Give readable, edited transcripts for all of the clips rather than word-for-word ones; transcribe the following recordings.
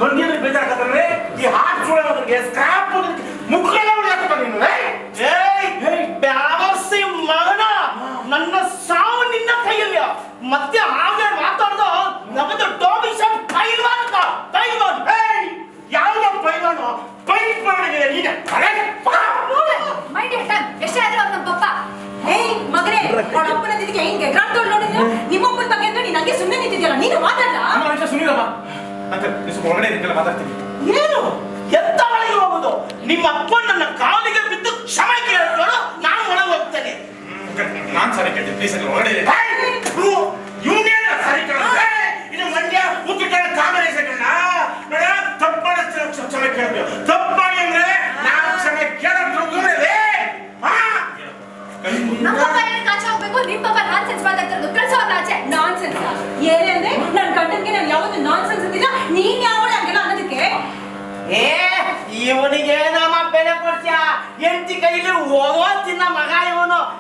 ಹಂಗೇನು ಬೇಜಾರಾಗತ್ತಲ್ರಿ ಈ hot ಸುಳೋದ್ರಿಗೆ scrap ಮುಖ್ಯಲ್ಲ ಉಳಿಯಾಕತ್ತ ನೀನು ಬ್ಯಾವರ್ಸಿ ಮಗನ ನನ್ನ ಸಾವು ನಿನ್ನ ಕೈಯಲ್ಲಿ ಮತ್ತೆ ಹಾಗೆ ಮಾತಾಡ್ದು ನಮ್ಮದು ಡೋಮಿಷನ್ ಪೈಲ್ವಾನ್ ಯಾವ ಪೈಲ್ವಾನು ಪೈಪ್ ಮಾಡಿದೆ ನೀನು ಮೈಂಡ್ ಹೆಟ್ಟನ್ ಎಷ್ಟೇ ಆದ್ರೂ ಅವ್ನ ಪಪ್ಪ ಮಗನೇ ಅವಳ ಅಪ್ಪನ ದಿದಿಗೆ ಹೆಂಗೆ ಎಗ್ರಾಡ್ತೋಳು ನೋಡಿದ್ರು ನಿಮ್ಮ ಅಪ್ಪನ ಬಗ್ಗೆ ಅಂದ್ರೆ ನೀನು ಹಂಗೆ ಸುಮ್ಮನೆ ನಿಂತಿದ್ಯಲ್ಲ ನೀನು ಮಾತಾಡ್ಲ ಅಮ್ಮ ಸುನಿರಮ್ಮ ಅಂತ ಒಳಗಡೆ ಇದಕ್ಕೆಲ್ಲ ಮಾತಾಡ್ತೀನಿ ಏನು ಎಂತ ಒಳಗೆ ಹೋಗುದು ನಿಮ್ಮ ಅಪ್ಪ ನನ್ನ ಕಾಲಿಗೆ ಬಿದ್ದು ಕ್ಷಮೆ ಕೇಳೋಳು ನಾನು ಒಳಗೆ ಹೋಗ್ತೇನೆ ನಾನು ಸರಿ ಕೇಳ್ತೀನಿ ಪ್ಲೀಸ್ ಅಲ್ಲಿ ಒಳಗಡೆ ಇವನೇನ ಸರಿ ಕೇಳಿದ್ರೆ ಇದು ಮಂಡ್ಯ ಮುಖ್ಯ ಕಾಂಗ್ರೆಸ್ ನೋಡ ತಪ್ಪಾಡ ಕ್ಷಮೆ ಕೇಳಬೇಕು ತಪ್ಪು ಮಾಡಿ ಅಂದ್ರೆ ನಾವು ಕ್ಷಮೆ ಕೇಳೋದು ನಮ್ಮ ಪಪ್ಪ ಏನು ಕಾಚೆ ಹೋಗ್ಬೇಕು ನಿಮ್ಮ ಪಪ್ಪ ನಾನ್ ಸೆನ್ಸ್ ಮಾತಾಡ್ತಿರೋದು ಕಳ್ಸೋಲ್ಲ ಆಚೆ ನಾನ್ ಸೆನ್ಸ್ ಏನಂದ್ರೆ ನನ್ನ ಗಂಡನ್ಗೆ ನಾನು ಯಾವತ್ತೂ ನಾನ್ ಸೆನ್ಸ್ ಅಂತಿಲ್ಲ ನೀನ್ ಯಾವಳ ಹಂಗೆಲ್ಲ ಅನ್ನೋದಕ್ಕೆ ಇವನಿಗೆ ನಮ್ಮ ಬೆಲೆ ಕೊಡ್ತೀಯ ಎಂಟಿ ಕೈಲಿ ಹೋಗೋ ತಿನ್ನ ಮಗ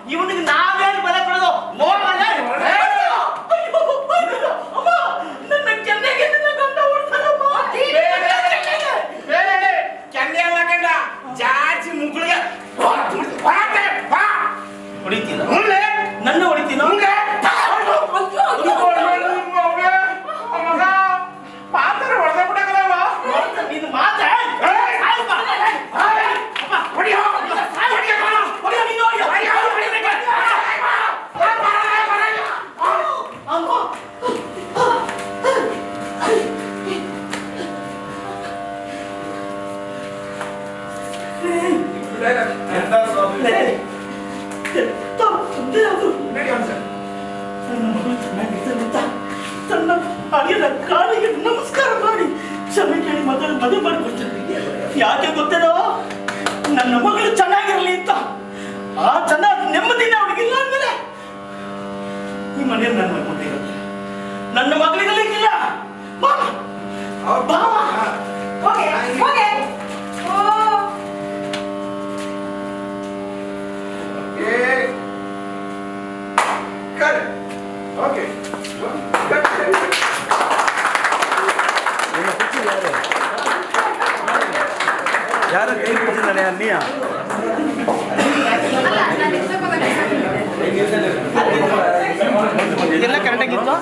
ಇವನಿಗೆ ನಾವೇನು ಬೆಲೆ ಕೊಡೋದು ನನ್ನ ಕೆನ್ನೆಗೆ ನನ್ನ ಗಂಡ ಹೊಡ್ತಾನಮ್ಮ ಕೆನ್ನೆ ಎಲ್ಲ ಕಂಡ ಜಾಸ್ತಿ ಮುಗುಳಿಗೆ ಹೊಡಿತೀನ ನನ್ನ ಹೊಡಿತೀನ ಪಾತ್ರ ಹೊಡೆದ ಬಿಡಕಲ್ಲವ ನೀನು ಮಾತಾ ತನ್ನ ಅಳಿಯನ ಕಾಲಿಗೆ ನಮಸ್ಕಾರ ಮಾಡಿ ಕ್ಷಮೆ ಕೇಳಿ ಮಗಳು ಮದುವೆ ಮಾಡಿಕೊಡ್ತಾರೆ ಯಾಕೆ ಗೊತ್ತೇನೋ ನನ್ನ ಮಗಳು ಚೆನ್ನಾಗಿರಲಿ ಅಂತ ಆ ಚೆನ್ನಾಗಿ ನೆಮ್ಮದಿನ ಅವಳಿಗಿಲ್ಲ ಅಂದ್ಮೇಲೆ ಈ ಮನೆಯಲ್ಲಿ ನನ್ನ ಮಗು ಇರುತ್ತೆ ನನ್ನ ಮಗಳಿಗಲಿಕ್ಕಿಲ್ಲ ಯಾರು ಕೈ ಬಿಡ್ತಿದ್ದಾನೆ ಅನ್ನಿಯ ಅಲ್ಲ ನಾನು ಇದೆಲ್ಲ ಕರೆಕ್ಟಾಗಿತ್ತು